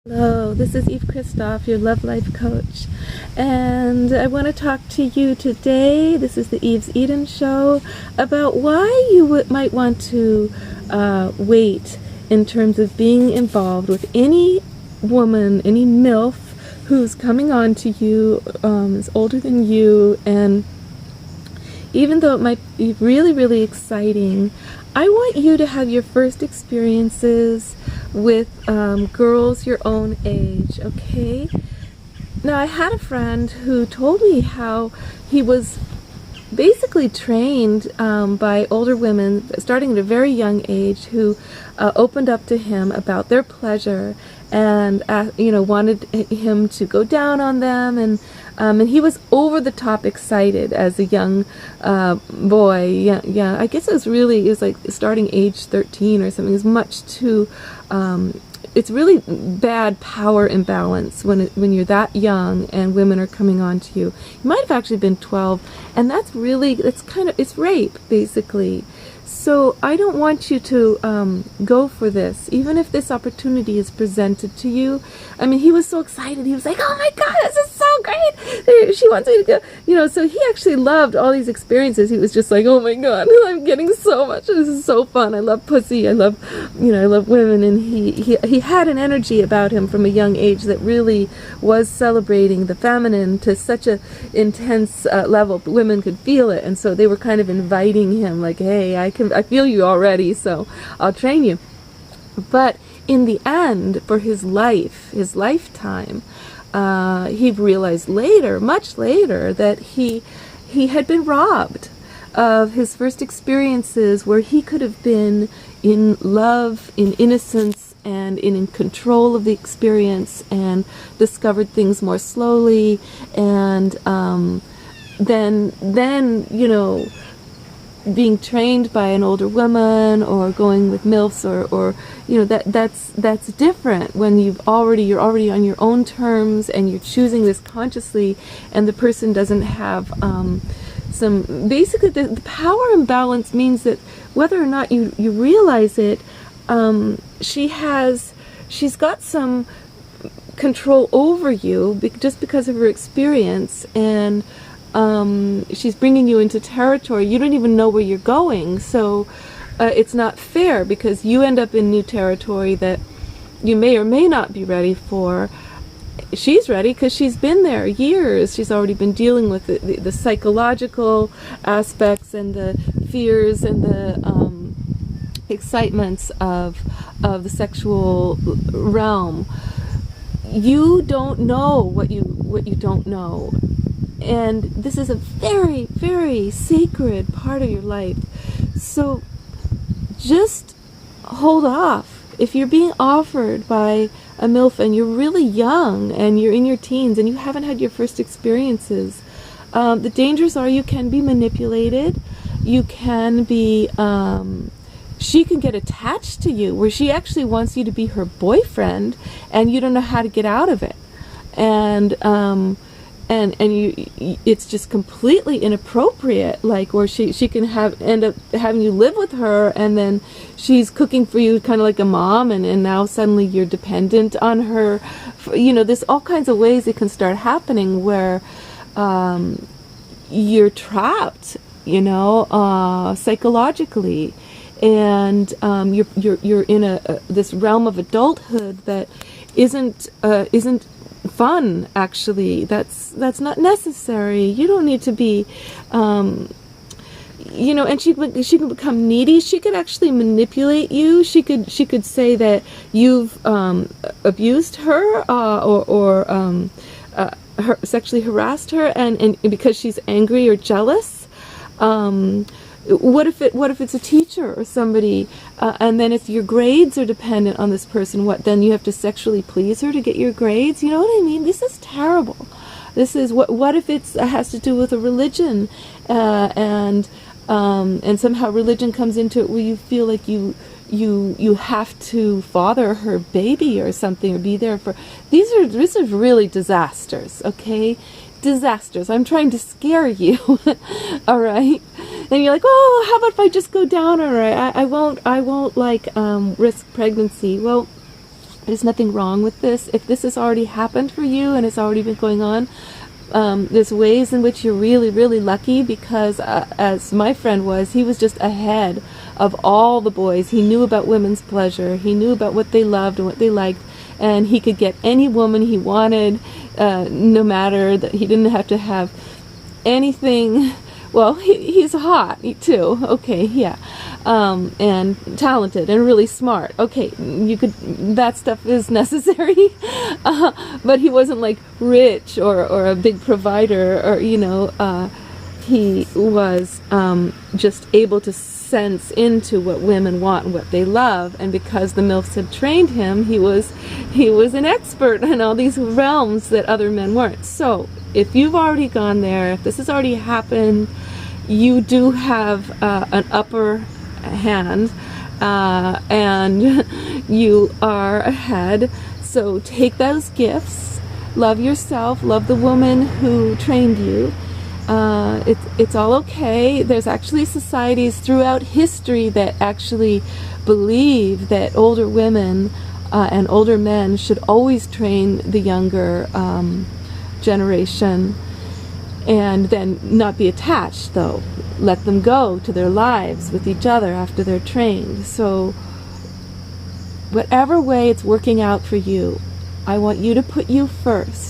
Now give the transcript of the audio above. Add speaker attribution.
Speaker 1: Hello, this is Eve Christoph, your love life coach, and I want to talk to you today. This is the Eve's Eden show about why you might want to wait in terms of being involved with any woman, any MILF who's coming on to you, is older than you, and even though it might be really, really exciting, I want you to have your first experiences with girls your own age, okay? Now, I had a friend who told me how he was basically trained by older women, starting at a very young age, who opened up to him about their pleasure and wanted him to go down on them, and he was over the top excited as a young boy. Yeah, I guess it was like starting age 13 or something. It was much too. It's really bad power imbalance when you're that young and women are coming on to you. You might have actually been 12, and it's rape, basically. So I don't want you to go for this, even if this opportunity is presented to you. I mean, he was so excited. He was like, "Oh my God, this is so great! She wants me to go." So he actually loved all these experiences. He was just like, "Oh my God, I'm getting so much. This is so fun. I love pussy. I love women." And he had an energy about him from a young age that really was celebrating the feminine to such a intense level. Women could feel it, and so they were kind of inviting him, like, "Hey, I feel you already, so I'll train you." But in the end, for his lifetime, he realized later, much later, that he had been robbed of his first experiences where he could have been in love, in innocence, and in control of the experience, and discovered things more slowly, and then being trained by an older woman or going with MILFs or that's different when you're already on your own terms and you're choosing this consciously, and the person doesn't have basically the power imbalance means that whether or not you realize it, she's got some control over you just because of her experience, and she's bringing you into territory. You don't even know where you're going, so it's not fair because you end up in new territory that you may or may not be ready for. She's ready because she's been there years. She's already been dealing with the psychological aspects and the fears and the excitements of the sexual realm. You don't know what you don't know. And this is a very, very sacred part of your life. So just hold off. If you're being offered by a MILF and you're really young and you're in your teens and you haven't had your first experiences, the dangers are you can be manipulated. You can be, she can get attached to you where she actually wants you to be her boyfriend and you don't know how to get out of it. And it's just completely inappropriate, like where she can end up having you live with her, and then she's cooking for you kind of like a mom, and now suddenly you're dependent on her. There's all kinds of ways it can start happening where you're trapped, psychologically, and you're in this realm of adulthood that isn't fun. Actually, that's not necessary. You don't need to be and she can become needy. She could actually manipulate you. She could say that you've abused her or sexually harassed her, and because she's angry or jealous. What if it's a teacher or somebody, and then if your grades are dependent on this person, then you have to sexually please her to get your grades? You know what I mean? This is terrible. This is what if it has to do with a religion, and somehow religion comes into it where you feel like you have to father her baby or something, or be there for. This is really disasters. Okay. Disasters. I'm trying to scare you. All right. And you're like, "Oh, how about if I just go down on her? I won't like risk pregnancy." Well, There's nothing wrong with this. If this has already happened for you and it's already been going on, there's ways in which you're really, really lucky, because as my friend was, he was just ahead of all the boys. He knew about women's pleasure. He knew about what they loved and what they liked, and he could get any woman he wanted, no matter that he didn't have to have anything. Well, he's hot too. Okay, yeah, and talented and really smart. Okay, you could. That stuff is necessary, but he wasn't like rich or a big provider, or he was just able to sense into what women want and what they love. And because the MILFs had trained him, he was an expert in all these realms that other men weren't. So if you've already gone there, if this has already happened, you do have an upper hand, and you are ahead. So take those gifts, love yourself, love the woman who trained you. It's all okay. There's actually societies throughout history that actually believe that older women and older men should always train the younger generation, and then not be attached, though. Let them go to their lives with each other after they're trained. So whatever way it's working out for you, I want you to put you first.